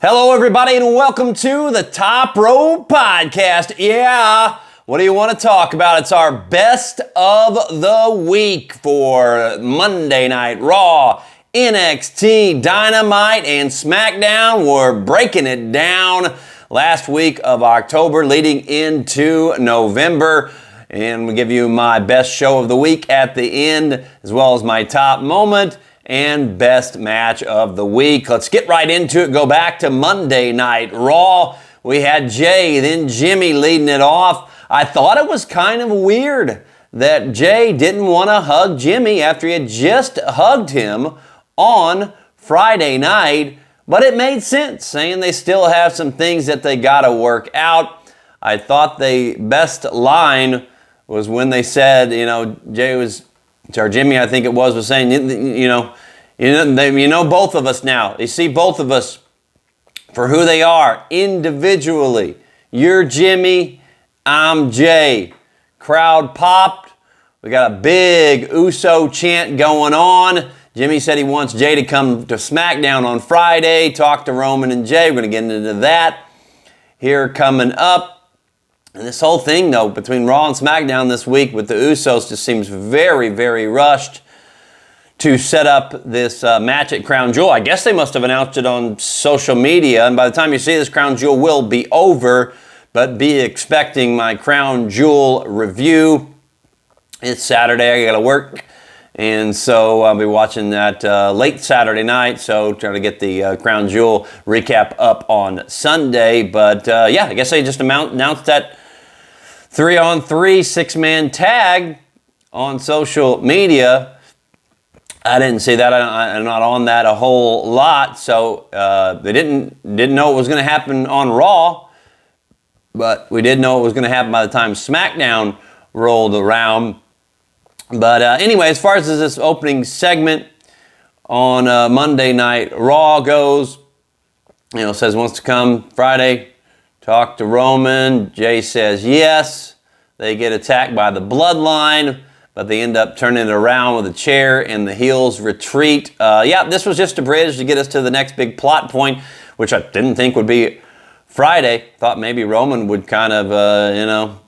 Hello, everybody, and welcome to the Top Rope Podcast. Yeah, what do you want to talk about? It's our best of the week for Monday Night Raw, NXT, Dynamite, and SmackDown. We're breaking it down last week of October leading into November. And we give you my best show of the week at the end, as well as my top moment and best match of the week. Let's get right into it. Go back to Monday Night Raw. We had Jay, then Jimmy leading it off. I thought it was kind of weird that Jay didn't want to hug Jimmy after he had just hugged him on Friday night, but it made sense, saying they still have some things that they got to work out. I thought the best line was when they said, Jimmy, I think it was saying, both of us now. They see both of us for who they are individually. You're Jimmy, I'm Jay. Crowd popped. We got a big Uso chant going on. Jimmy said he wants Jay to come to SmackDown on Friday, talk to Roman and Jay. We're going to get into that here coming up. And this whole thing, though, between Raw and SmackDown this week with the Usos just seems very, very rushed to set up this match at Crown Jewel. I guess they must have announced it on social media, and by the time you see this, Crown Jewel will be over, but be expecting my Crown Jewel review. It's Saturday. I got to work, and so I'll be watching that late Saturday night, so trying to get the Crown Jewel recap up on Sunday. But, I guess they just announced that 3-on-3 6-man tag on social media. I didn't see that. I'm not on that a whole lot. So they didn't know it was going to happen on Raw, but we did know it was going to happen by the time SmackDown rolled around. But anyway, as far as this opening segment on Monday Night Raw goes, says wants to come Friday, talk to Roman. Jay says yes. They get attacked by the Bloodline, but they end up turning it around with a chair, and the heels retreat. This was just a bridge to get us to the next big plot point, which I didn't think would be Friday. Thought maybe Roman would kind of,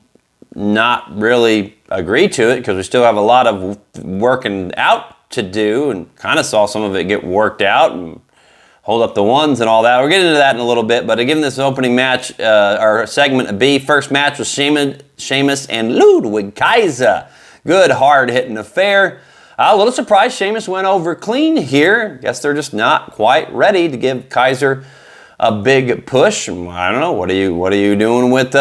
not really agree to it, because we still have a lot of working out to do, and kind of saw some of it get worked out and hold up the ones and all that. We're getting into that in a little bit, but given this opening match, our segment B, first match was Sheamus and Ludwig Kaiser. Good, hard-hitting affair. A little surprised Sheamus went over clean here. Guess they're just not quite ready to give Kaiser a big push. I don't know. What are you doing with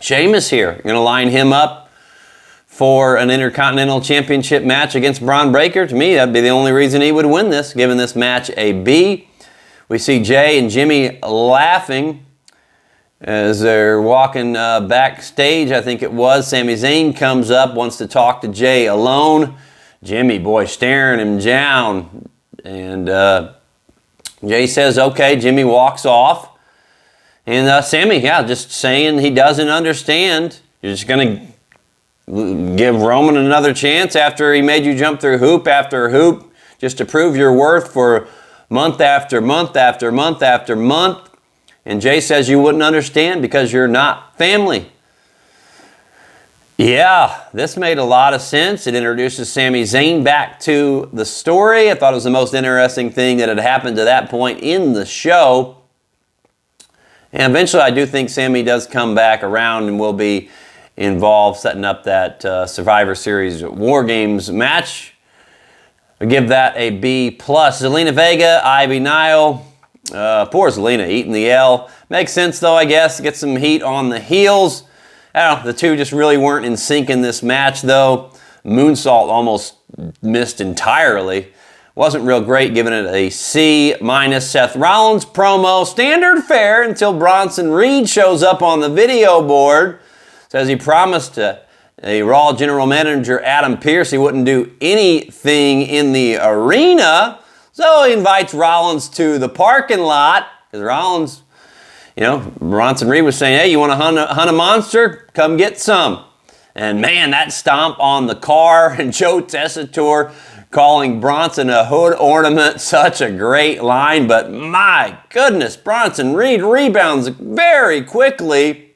Sheamus here? You're going to line him up for an Intercontinental Championship match against Braun Breaker? To me, that'd be the only reason he would win this, giving this match a B. We see Jay and Jimmy laughing as they're walking backstage. I think it was Sami Zayn comes up, wants to talk to Jay alone. Jimmy, boy, staring him down. And Jay says, okay. Jimmy walks off. And Sami, just saying he doesn't understand. You're just going to give Roman another chance after he made you jump through hoop after hoop just to prove your worth for month after month after month after month. And Jay says you wouldn't understand because you're not family. Yeah, this made a lot of sense. It introduces Sami Zayn back to the story. I thought it was the most interesting thing that had happened to that point in the show. And eventually I do think Sami does come back around and will be involved setting up that Survivor Series War Games match. I give that a B+. Zelina Vega, Ivy Nile. Poor Zelina eating the L. Makes sense though, I guess, to get some heat on the heels. I don't know, the two just really weren't in sync in this match though. Moonsault almost missed entirely. Wasn't real great, giving it a C-. Seth Rollins promo, standard fare until Bronson Reed shows up on the video board. Says he promised a Raw general manager, Adam Pearce, he wouldn't do anything in the arena. So he invites Rollins to the parking lot, because Rollins, Bronson Reed was saying, hey, you want to hunt a monster? Come get some. And man, that stomp on the car, and Joe Tessitore calling Bronson a hood ornament. Such a great line, but my goodness, Bronson Reed rebounds very quickly.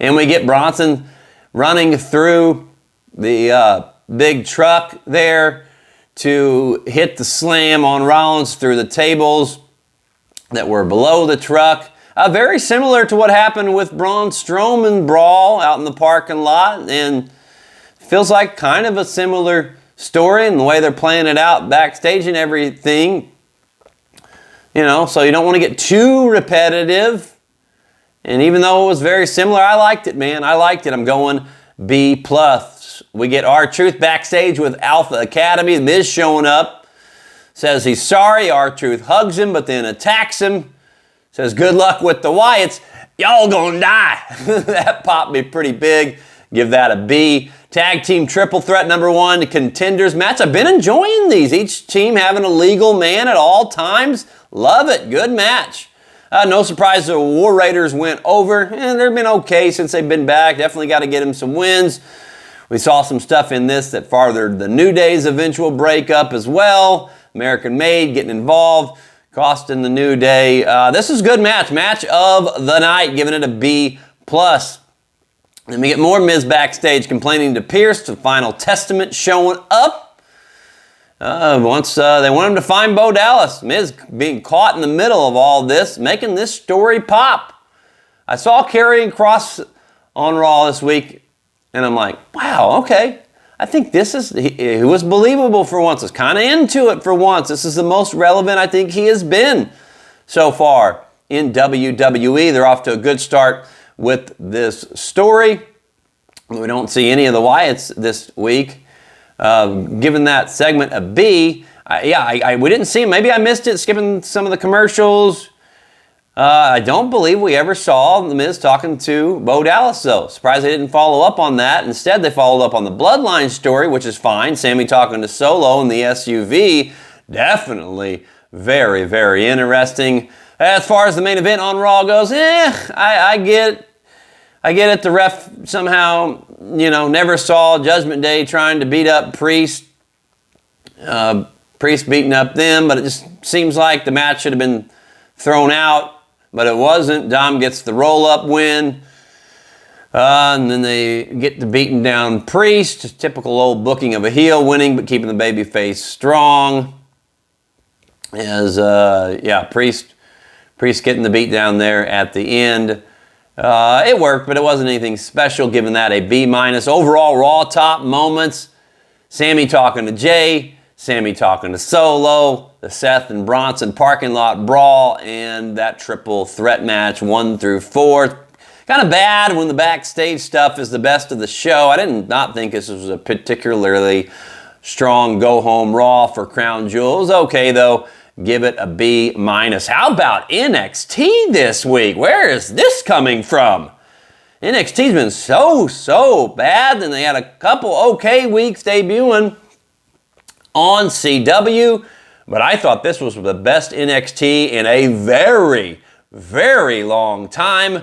And we get Bronson running through the big truck there to hit the slam on Rollins through the tables that were below the truck. Very similar to what happened with Braun Strowman brawl out in the parking lot, and feels like kind of a similar story in the way they're playing it out backstage and everything. You know, so you don't want to get too repetitive. And even though it was very similar, I liked it, man. I liked it. I'm going B+. We get R-Truth backstage with Alpha Academy. The Miz showing up. Says he's sorry. R-Truth hugs him, but then attacks him. Says, good luck with the Wyatts. Y'all gonna die. That popped me pretty big. Give that a B. Tag team triple threat number 1 contenders match. I've been enjoying these. Each team having a legal man at all times. Love it. Good match. No surprise the War Raiders went over. They've been okay since they've been back. Definitely got to get them some wins. We saw some stuff in this that farthered the New Day's eventual breakup as well. American Made getting involved, costing the New Day. This is a good match. Match of the night, giving it a B+. Then we get more Miz backstage complaining to Pierce, the Final Testament showing up. Once they want him to find Bo Dallas. Miz being caught in the middle of all this, making this story pop. I saw Karrion Kross on Raw this week, and I'm like, wow, okay. I think this is, he was believable for once. Was kind of into it for once. This is the most relevant I think he has been so far in WWE. They're off to a good start with this story. We don't see any of the Wyatts this week. Given that segment a B, we didn't see him. Maybe I missed it, skipping some of the commercials. I don't believe we ever saw The Miz talking to Bo Dallas, though. Surprised they didn't follow up on that. Instead, they followed up on the Bloodline story, which is fine. Sammy talking to Solo in the SUV. Definitely very, very interesting. As far as the main event on Raw goes, I get it. I get it. The ref somehow, never saw Judgment Day trying to beat up Priest. Priest beating up them, but it just seems like the match should have been thrown out, but it wasn't. Dom gets the roll-up win. And then they get the beaten down Priest. Typical old booking of a heel, winning but keeping the babyface strong. As, Priest getting the beat down there at the end. It worked, but it wasn't anything special, giving that a B-. Overall, Raw top moments. Sammy talking to Jay. Sammy talking to Solo. The Seth and Bronson parking lot brawl. And that triple threat match 1 through 4. Kind of bad when the backstage stuff is the best of the show. I did not think this was a particularly strong go-home Raw for Crown Jewel. It was okay, though. Give it a B-. How about NXT this week? Where is this coming from? NXT's been so bad. Then they had a couple okay weeks debuting on CW. But I thought this was the best NXT in a very, very long time.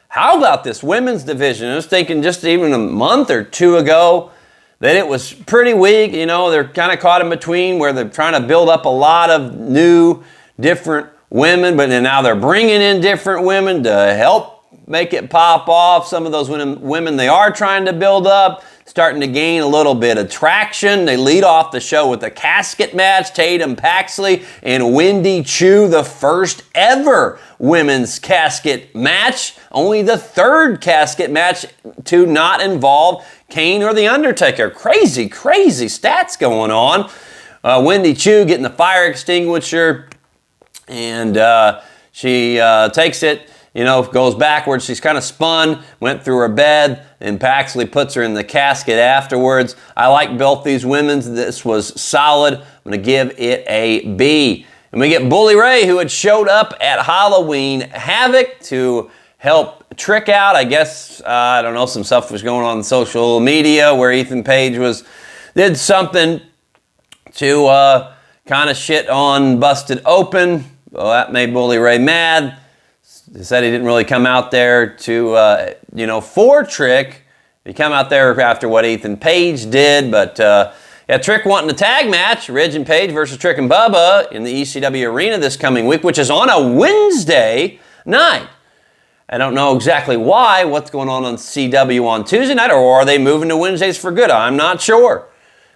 How about this women's division? I was thinking just even a month or two ago that it was pretty weak. They're kind of caught in between where they're trying to build up a lot of new, different women, but then now they're bringing in different women to help make it pop off. Some of those women they are trying to build up, starting to gain a little bit of traction. They lead off the show with a casket match, Tatum Paxley and Wendy Chu, the first ever women's casket match. Only the third casket match to not involve Kane or The Undertaker. Crazy stats going on. Wendy Chu getting the fire extinguisher, and she takes it, goes backwards. She's kind of spun, went through her bed, and Paxley puts her in the casket afterwards. I like both these women. This was solid. I'm going to give it a B. And we get Bully Ray, who had showed up at Halloween Havoc to help Trick out. I guess, I don't know, some stuff was going on social media where Ethan Page did something to kind of shit on Busted Open. Well, that made Bully Ray mad. He said he didn't really come out there to, for Trick. He come out there after what Ethan Page did, but Trick wanting a tag match, Ridge and Page versus Trick and Bubba in the ECW arena this coming week, which is on a Wednesday night. I don't know exactly why, what's going on CW on Tuesday night, or are they moving to Wednesdays for good? I'm not sure.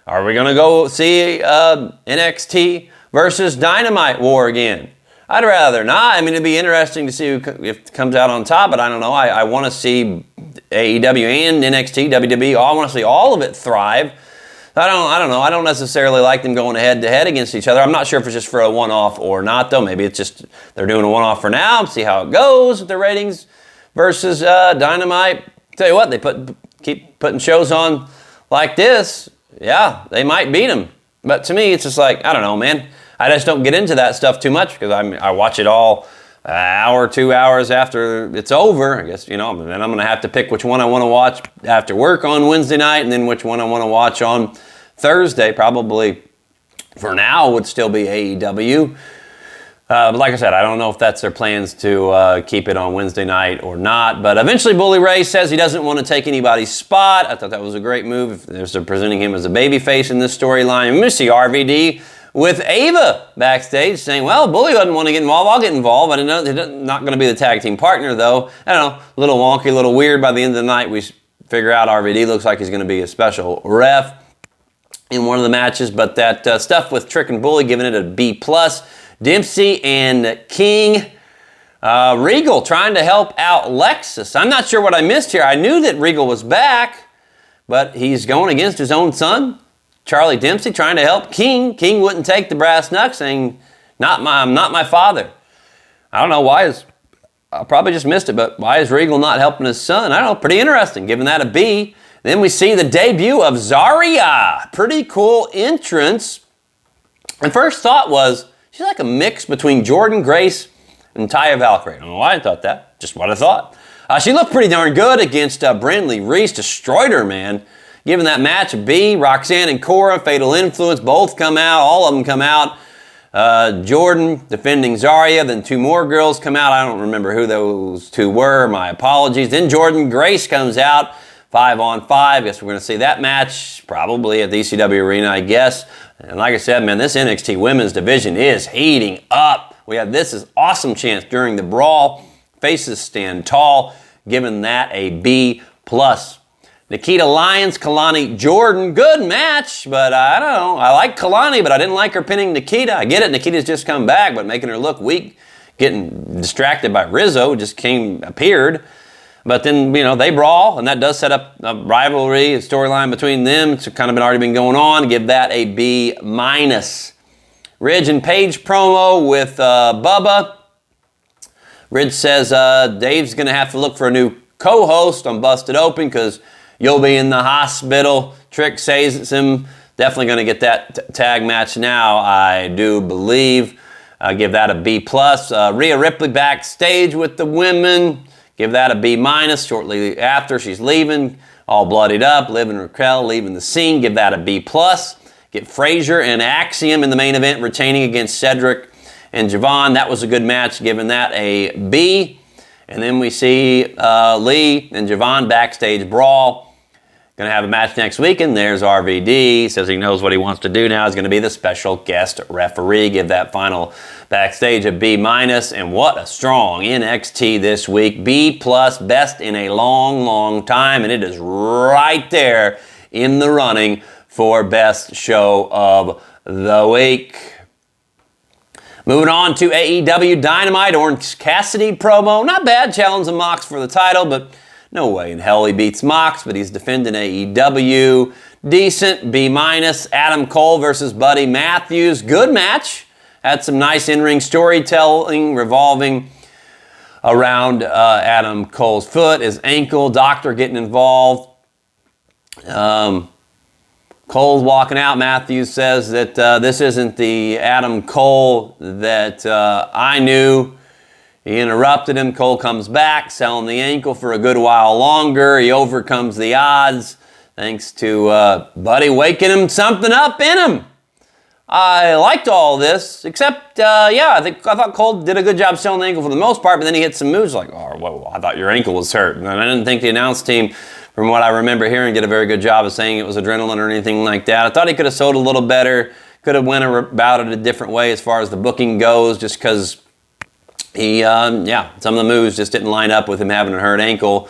Are we going to go see NXT versus Dynamite war again? I'd rather not. I mean, it'd be interesting to see if it comes out on top, but I don't know. I want to see AEW and NXT, WWE, I want to see all of it thrive. I don't know. I don't necessarily like them going head-to-head against each other. I'm not sure if it's just for a one-off or not, though. Maybe it's just they're doing a one-off for now, see how it goes with the ratings versus Dynamite. Tell you what, they keep putting shows on like this. Yeah, they might beat them. But to me, it's just like, I don't know, man. I just don't get into that stuff too much because I watch it all an hour, 2 hours after it's over. I guess, and then I'm going to have to pick which one I want to watch after work on Wednesday night and then which one I want to watch on Thursday. Probably for now would still be AEW. But like I said, I don't know if that's their plans to keep it on Wednesday night or not. But eventually Bully Ray says he doesn't want to take anybody's spot. I thought that was a great move. They're presenting him as a babyface in this storyline. We see RVD with Ava backstage saying, well, Bully doesn't want to get involved. I'll get involved. I didn't know they're not going to be the tag team partner, though. I don't know, a little wonky, a little weird. By the end of the night, we figure out RVD looks like he's going to be a special ref in one of the matches. But that stuff with Trick and Bully, giving it a B+. Dempsey and King. Regal trying to help out Lexus. I'm not sure what I missed here. I knew that Regal was back, but he's going against his own son. Charlie Dempsey trying to help King. King wouldn't take the brass knucks, saying, I'm not my father. I don't know why I probably just missed it, but why is Regal not helping his son? I don't know, pretty interesting, giving that a B. Then we see the debut of Zarya. Pretty cool entrance. And first thought was, she's like a mix between Jordynne Grace and Taya Valkyrie. I don't know why I thought that, just what I thought. She looked pretty darn good against Brindley Reese, destroyed her, man. Giving that match a B. Roxanne and Cora, Fatal Influence, both come out. All of them come out. Jordan defending Zarya. Then two more girls come out. I don't remember who those two were. My apologies. Then Jordynne Grace comes out. 5-on-5. Guess we're going to see that match probably at the ECW Arena, I guess. And like I said, man, this NXT Women's Division is heating up. We have this is awesome chance during the brawl. Faces stand tall. Giving that a B+. Nikita Lyons, Kalani Jordan, good match, but I don't know. I like Kalani, but I didn't like her pinning Nikita. I get it, Nikita's just come back, but making her look weak, getting distracted by Rizzo, just appeared. But then, they brawl, and that does set up a rivalry, a storyline between them. It's kind of already been going on. Give that a B-. Ridge and Page promo with Bubba. Ridge says Dave's going to have to look for a new co-host on Busted Open because you'll be in the hospital. Trick says it's him. Definitely going to get that tag match now, I do believe. Give that a B+. Rhea Ripley backstage with the women. Give that a B-. Shortly after, she's leaving, all bloodied up. Liv and Raquel leaving the scene. Give that a B+. Get Frazier and Axiom in the main event, retaining against Cedric and Javon. That was a good match. Giving that a B. And then we see Lee and Javon backstage brawl. Going to have a match next week, and there's RVD. Says he knows what he wants to do now. He's going to be the special guest referee. Give that final backstage a B-. And what a strong NXT this week. B+, best in a long, long time. And it is right there in the running for best show of the week. Moving on to AEW Dynamite. Orange Cassidy promo. Not bad. Challenging Mox for the title, but no way in hell he beats Mox, but he's defending AEW. Decent, B-. Adam Cole versus Buddy Matthews. Good match. Had some nice in-ring storytelling revolving around Adam Cole's foot, his ankle, doctor getting involved. Cole's walking out. Matthews says that this isn't the Adam Cole that I knew. He interrupted him. Cole comes back, selling the ankle for a good while longer. He overcomes the odds thanks to Buddy waking him something up in him. I liked all this, except, I thought Cole did a good job selling the ankle for the most part, but then he hit some moves like, oh, whoa, I thought your ankle was hurt. And I didn't think the announce team from what I remember hearing, did a very good job of saying it was adrenaline or anything like that. I thought he could have sold a little better, could have went about it a different way as far as the booking goes, just because he, some of the moves just didn't line up with him having a hurt ankle.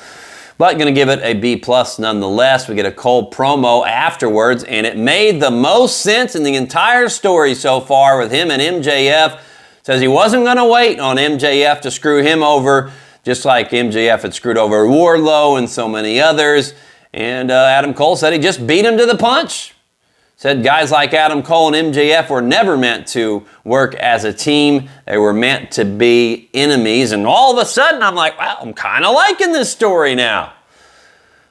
But going to give it a B+ nonetheless. We get a Cole promo afterwards, and it made the most sense in the entire story so far with him and MJF. Says he wasn't going to wait on MJF to screw him over, just like MJF had screwed over Wardlow and so many others. And Adam Cole said he just beat him to the punch. Said guys like Adam Cole and MJF were never meant to work as a team. They were meant to be enemies. And all of a sudden, I'm like, wow, I'm kind of liking this story now.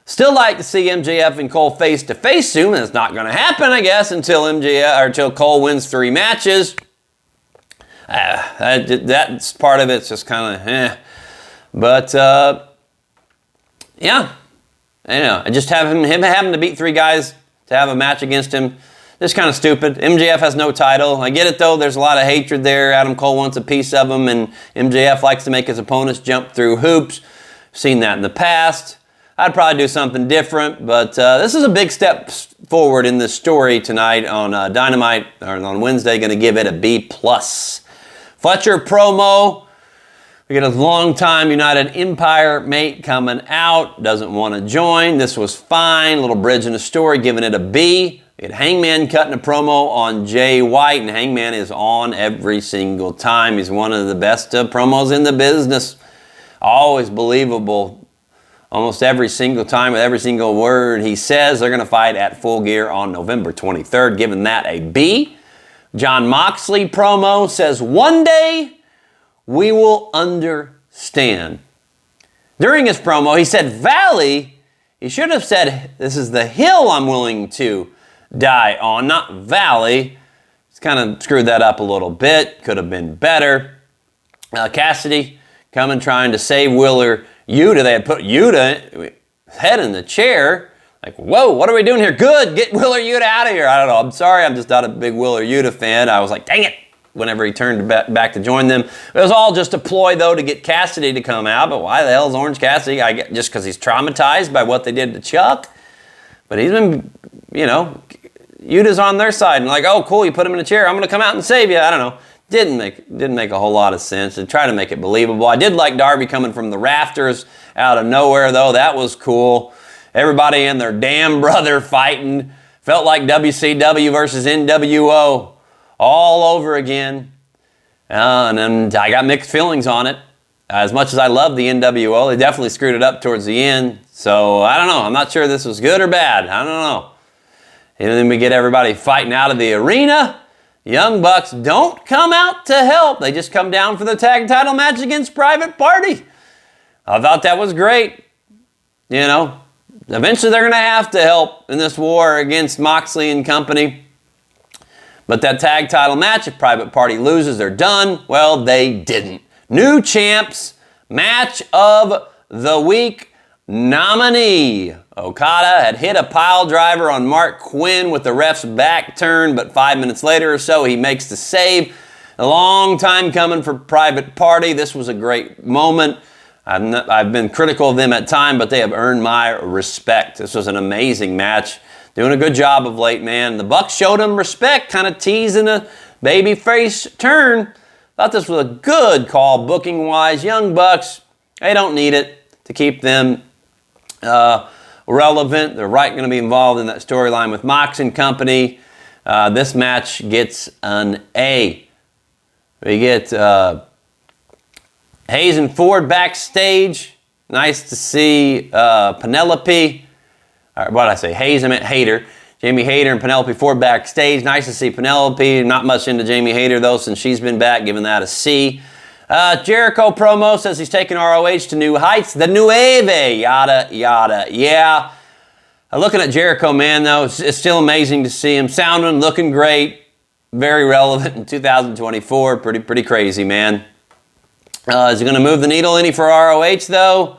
Still like to see MJF and Cole face to face soon. It's not going to happen, I guess, until Cole wins 3 matches. That's part of it's just kind of But I just have him having to beat 3 guys to have a match against him. Just kind of stupid. MJF has no title. I get it though. There's a lot of hatred there. Adam Cole wants a piece of him, and MJF likes to make his opponents jump through hoops. Seen that in the past. I'd probably do something different, but this is a big step forward in this story tonight on Dynamite, or on Wednesday. Going to give it a B+. Fletcher promo. We get a long-time United Empire mate coming out. Doesn't want to join. This was fine. Little bridge in the story, giving it a B. We had Hangman cutting a promo on Jay White, and Hangman is on every single time. He's one of the best promos in the business. Always believable. Almost every single time with every single word he says. They're going to fight at Full Gear on November 23rd, giving that a B. John Moxley promo says, one day we will understand. During his promo, he said Valley. He should have said, this is the hill I'm willing to die on, not Valley. He's kind of screwed that up a little bit. Could have been better. Cassidy coming, trying to save Wheeler Yuta. They had put Yuta head in the chair. Like, whoa, what are we doing here? Good, get Wheeler Yuta out of here. I don't know. I'm sorry, I'm just not a big Wheeler Yuta fan. I was like, dang it, whenever he turned back to join them. It was all just a ploy, though, to get Cassidy to come out. But why the hell is Orange Cassidy? I get just because he's traumatized by what they did to Chuck. But he's been, Yuta's on their side. And like, oh, cool, you put him in a chair. I'm going to come out and save you. I don't know. Didn't make a whole lot of sense. They tried to make it believable. I did like Darby coming from the rafters out of nowhere, though. That was cool. Everybody and their damn brother fighting. Felt like WCW versus NWO all over again. And then I got mixed feelings on it. As much as I love the NWO, they definitely screwed it up towards the end. So, I don't know. I'm not sure this was good or bad. I don't know. And then we get everybody fighting out of the arena. Young Bucks don't come out to help. They just come down for the tag title match against Private Party. I thought that was great. Eventually they're going to have to help in this war against Moxley and company. But that tag title match, if Private Party loses, they're done. Well, they didn't. New champs, match of the week nominee. Okada had hit a pile driver on Mark Quinn with the ref's back turn, but 5 minutes later or so, he makes the save. A long time coming for Private Party. This was a great moment. I've been critical of them at times, but they have earned my respect. This was an amazing match. Doing a good job of late, man. The Bucks showed them respect, kind of teasing a babyface turn. Thought this was a good call booking-wise. Young Bucks, they don't need it to keep them relevant. They're going to be involved in that storyline with Mox and company. This match gets an A. We get Hayes and Ford backstage. Nice to see Penelope. What did I say? Hayes, I meant Hayter. Jamie Hayter and Penelope Ford backstage. Nice to see Penelope. Not much into Jamie Hayter, though, since she's been back, giving that a C. Jericho promo says he's taking ROH to new heights. The Nueve, yada, yada. Yeah. Looking at Jericho, man, though, it's still amazing to see him sounding, looking great. Very relevant in 2024. Pretty crazy, man. Is he going to move the needle any for ROH, though?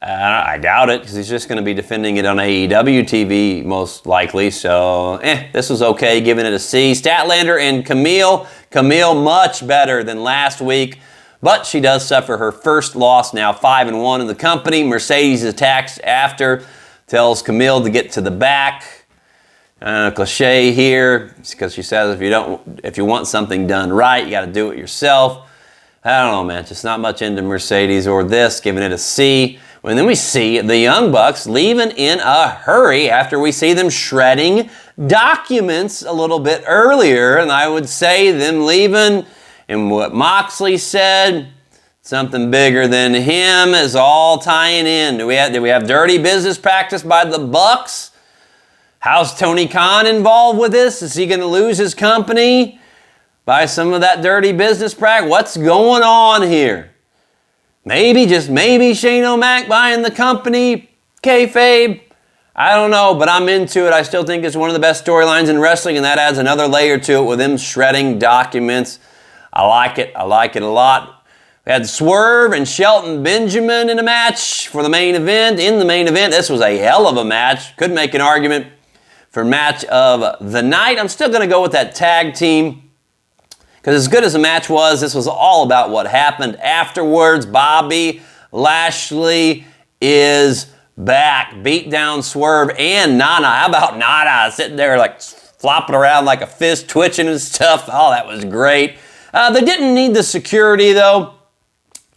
I doubt it, because he's just going to be defending it on AEW TV, most likely. So, this was okay, giving it a C. Statlander and Camille. Camille much better than last week, but she does suffer her first loss now, 5-1 in the company. Mercedes attacks after. tells Camille to get to the back. Cliche here, because she says if you want something done right, you got to do it yourself. I don't know, man. Just not much into Mercedes or this, giving it a C. And then we see the Young Bucks leaving in a hurry after we see them shredding documents a little bit earlier. And I would say them leaving, and what Moxley said, something bigger than him is all tying in. Do we have dirty business practice by the Bucks? How's Tony Khan involved with this? Is he going to lose his company by some of that dirty business practice? What's going on here? Maybe, just maybe, Shane O'Mac buying the company, kayfabe. I don't know, but I'm into it. I still think it's one of the best storylines in wrestling, and that adds another layer to it with them shredding documents. I like it. I like it a lot. We had Swerve and Shelton Benjamin in a match for the main event. In the main event, this was a hell of a match. Could make an argument for match of the night. I'm still going to go with that tag team. Because as good as the match was, this was all about what happened afterwards. Bobby Lashley is back. Beat down Swerve and Nana. How about Nana sitting there like flopping around like a fist, twitching and stuff? Oh, that was great. They didn't need the security, though.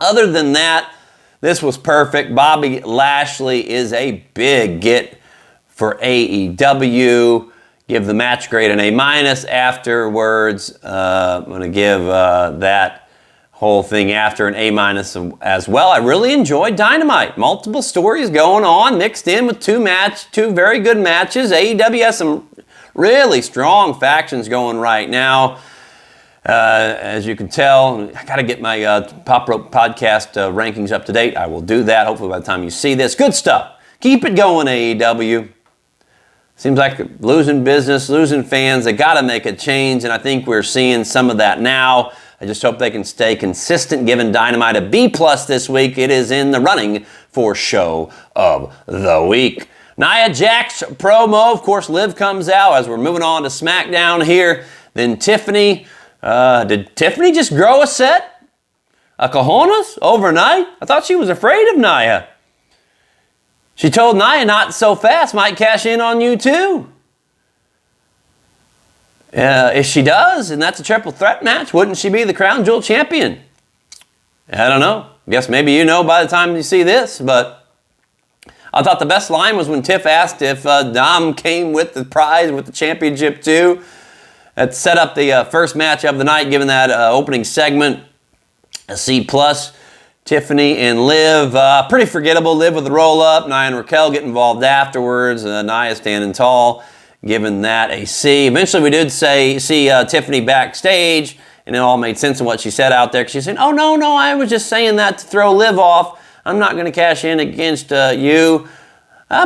Other than that, this was perfect. Bobby Lashley is a big get for AEW. Give the match grade an A- afterwards. I'm going to give that whole thing after an A- as well. I really enjoyed Dynamite. Multiple stories going on, mixed in with two very good matches. AEW has some really strong factions going right now. As you can tell, I got to get my Pop Rope podcast rankings up to date. I will do that hopefully by the time you see this. Good stuff. Keep it going, AEW. Seems like losing business, losing fans. They got to make a change, and I think we're seeing some of that now. I just hope they can stay consistent, giving Dynamite a B+ this week. It is in the running for Show of the Week. Nia Jax promo. Of course, Liv comes out as we're moving on to SmackDown here. Then Tiffany. Did Tiffany just grow a set? A cojones overnight? I thought she was afraid of Nia. She told Nia not so fast, might cash in on you too. If she does, and that's a triple threat match, wouldn't she be the crown jewel champion? I don't know. Guess maybe you know by the time you see this, but I thought the best line was when Tiff asked if Dom came with the prize, with the championship too. That set up the first match of the night, given that opening segment, a C+. Tiffany and Liv, pretty forgettable. Liv with the roll-up. Nia and Raquel get involved afterwards. Nia standing tall, giving that a C. Eventually, we did see Tiffany backstage, and it all made sense in what she said out there. She said, oh, no, I was just saying that to throw Liv off. I'm not going to cash in against you.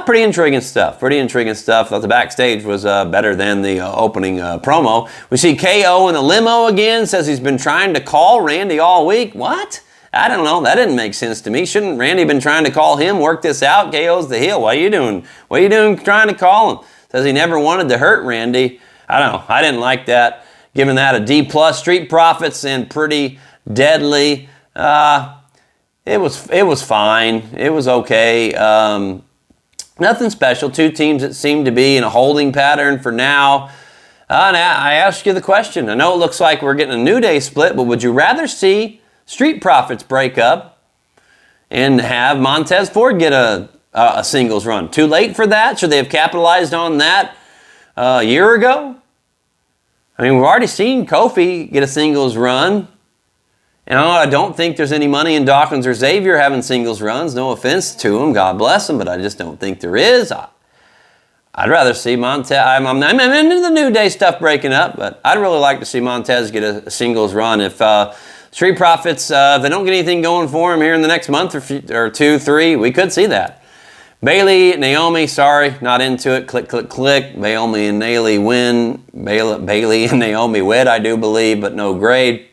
Pretty intriguing stuff. Thought the backstage was better than the opening promo. We see KO in the limo again. Says he's been trying to call Randy all week. What? I don't know. That didn't make sense to me. Shouldn't Randy been trying to call him, work this out? KO's the heel. What are you doing? What are you doing trying to call him? Says he never wanted to hurt Randy. I don't know. I didn't like that. Giving that a D+. Street Profits and Pretty Deadly. It was fine. It was okay. Nothing special. Two teams that seem to be in a holding pattern for now. And I asked you the question. I know it looks like we're getting a New Day split, but would you rather see Street Profits break up and have Montez Ford get a singles run? Too late for that? Should they have capitalized on that a year ago? I mean, we've already seen Kofi get a singles run. And I don't think there's any money in Dawkins or Xavier having singles runs. No offense to them. God bless them. But I just don't think there is. I'd rather see Montez. I'm into the New Day stuff breaking up, but I'd really like to see Montez get a singles run. If Street Profits, if they don't get anything going for him here in the next month or 2, 3, we could see that. Bayley, Naomi, sorry, not into it. Click, click, click. Bayley and Naomi win. Bayley and Naomi win, I do believe, but no grade.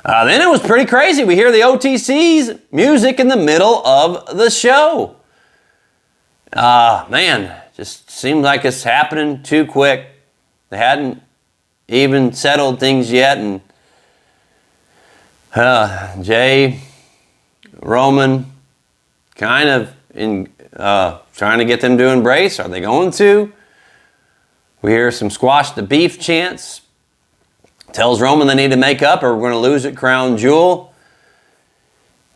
Then it was pretty crazy. We hear the OTC's music in the middle of the show. Man, just seems like it's happening too quick. They hadn't even settled things yet, and Jay, Roman, kind of trying to get them to embrace. Are they going to? We hear some squash the beef chants. Tells Roman they need to make up or we're going to lose at Crown Jewel.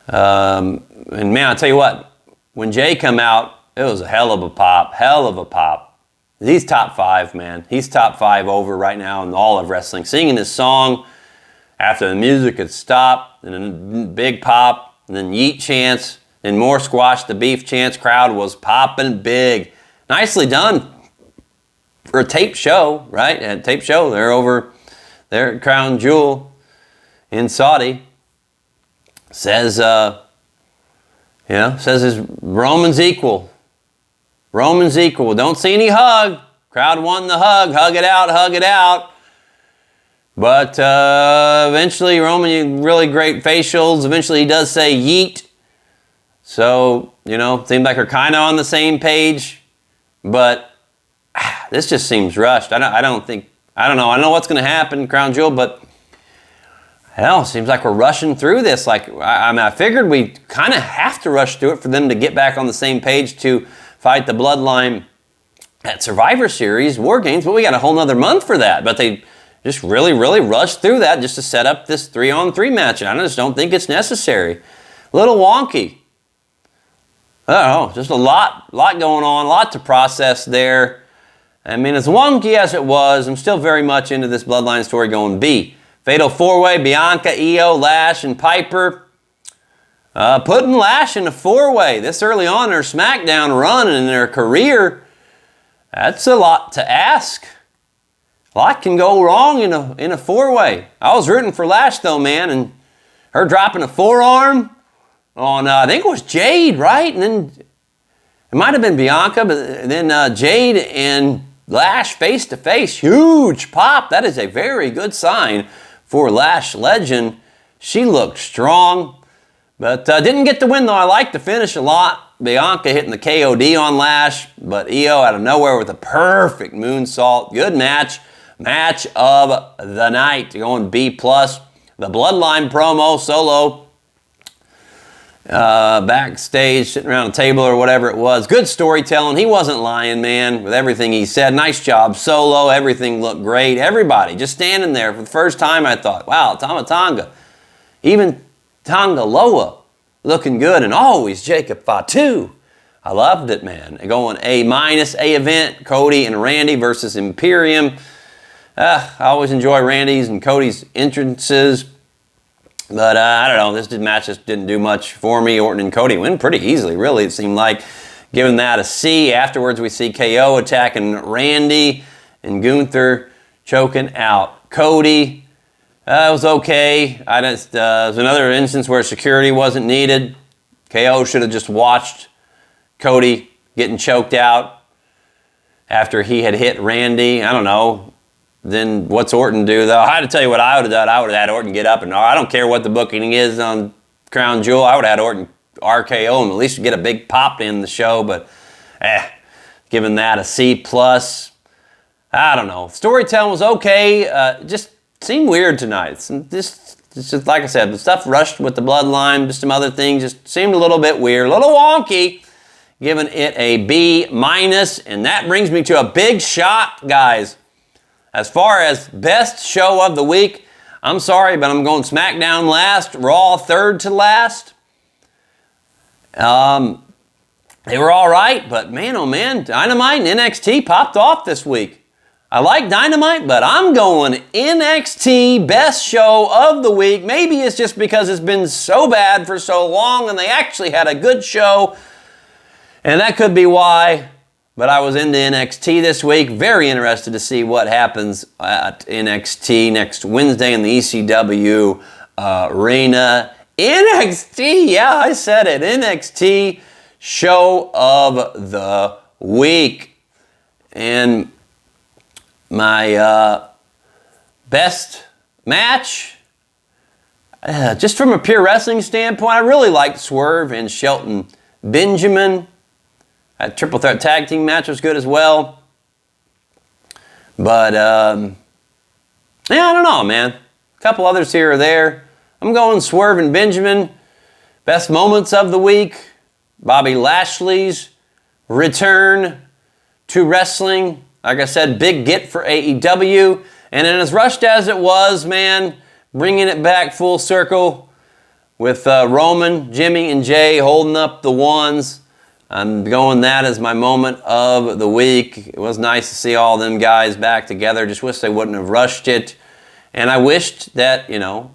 And man, I'll tell you what, when Jay come out, it was a hell of a pop, hell of a pop. He's top 5, man. He's top 5 over right now in all of wrestling. Singing this song after the music had stopped, and then big pop, and then yeet chants, and more squash the beef chants. Crowd was popping big. Nicely done for a tape show, right? A tape show. They're over there at Crown Jewel in Saudi. Says, says his Roman's equal. Roman's equal. Don't see any hug. Crowd won the hug. Hug it out, hug it out. But eventually, Roman, really great facials. Eventually, he does say yeet. So, seems like they're kind of on the same page. But this just seems rushed. I don't know. I know what's going to happen, Crown Jewel, but hell, seems like we're rushing through this. Like, I figured we kind of have to rush through it for them to get back on the same page to fight the Bloodline at Survivor Series War Games. But we got a whole nother month for that. But they just really, really rushed through that just to set up this 3-on-3 match. And I just don't think it's necessary. A little wonky. I don't know, just a lot going on, a lot to process there. I mean, as wonky as it was, I'm still very much into this Bloodline story going B. Fatal 4-way, Bianca, Io, Lash, and Piper. Putting Lash in a 4-way this early on in their SmackDown run and in their career, that's a lot to ask. A lot can go wrong in a 4-way. I was rooting for Lash though, man, and her dropping a forearm on, I think it was Jade, right? And then it might have been Bianca, but then Jade and Lash face to face. Huge pop. That is a very good sign for Lash Legend. She looked strong, but didn't get the win though. I liked the finish a lot. Bianca hitting the KOD on Lash, but Io out of nowhere with a perfect moonsault. Good match. Match of the night. Going B+. The Bloodline promo, Solo, backstage, sitting around a table or whatever it was. Good storytelling. He wasn't lying, man, with everything he said. Nice job, Solo. Everything looked great. Everybody just standing there for the first time. I thought, wow, Tama Tonga. Even Tonga Loa looking good. And always Jacob Fatu. I loved it, man. Going A-, A event. Cody and Randy versus Imperium. I always enjoy Randy's and Cody's entrances. But I don't know, this match just didn't do much for me. Orton and Cody win pretty easily, really, it seemed like. Giving that a C. Afterwards, we see KO attacking Randy and Gunther choking out Cody. It was okay. It was another instance where security wasn't needed. KO should have just watched Cody getting choked out after he had hit Randy. I don't know. Then what's Orton do, though? I had to tell you what I would have done. I would have had Orton get up, and I don't care what the booking is on Crown Jewel. I would have had Orton RKO him, at least get a big pop in the show, but giving that a C+. I don't know. Storytelling was okay. Just seemed weird tonight. It's just like I said, the stuff rushed with the Bloodline, just some other things, just seemed a little bit weird, a little wonky. Giving it a B-, and that brings me to a big shot, guys. As far as best show of the week, I'm sorry, but I'm going SmackDown last, Raw third to last. They were all right, but man, oh man, Dynamite and NXT popped off this week. I like Dynamite, but I'm going NXT best show of the week. Maybe it's just because it's been so bad for so long and they actually had a good show, and that could be why. But I was into NXT this week. Very interested to see what happens at NXT next Wednesday in the ECW arena. NXT, yeah, I said it. NXT show of the week. And my best match, just from a pure wrestling standpoint, I really liked Swerve and Shelton Benjamin. That triple threat tag team match was good as well. But, yeah, I don't know, man. A couple others here or there. I'm going Swerve and Benjamin. Best moments of the week. Bobby Lashley's return to wrestling. Like I said, big get for AEW. And then as rushed as it was, man, bringing it back full circle with Roman, Jimmy, and Jay holding up the ones. I'm going that as my moment of the week. It was nice to see all them guys back together. Just wish they wouldn't have rushed it. And I wished that, you know,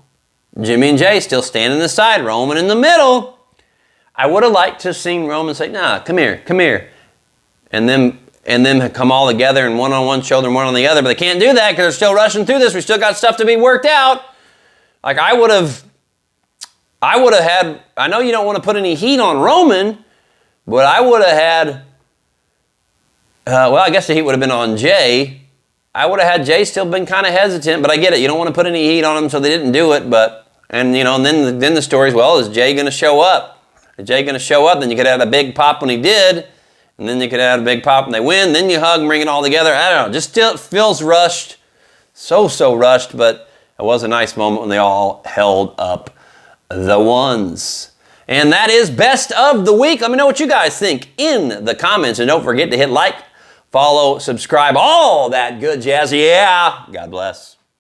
Jimmy and Jay still standing on the side, Roman in the middle. I would have liked to have seen Roman say, nah, come here. And then come all together and one on one shoulder and one on the other. But they can't do that because they're still rushing through this. We still got stuff to be worked out. Like I would have had, I know you don't want to put any heat on Roman, but I would have had, well, I guess the heat would have been on Jay. I would have had Jay still been kind of hesitant, but I get it. You don't want to put any heat on him, so they didn't do it. And then the story's, well, is Jay going to show up? Is Jay going to show up? Then you could have a big pop when he did, and then you could have a big pop when they win. Then you hug and bring it all together. I don't know. Just still feels rushed. So rushed, but it was a nice moment when they all held up the ones. And that is best of the week. Let me know what you guys think in the comments. And don't forget to hit like, follow, subscribe, all that good jazz. Yeah. God bless.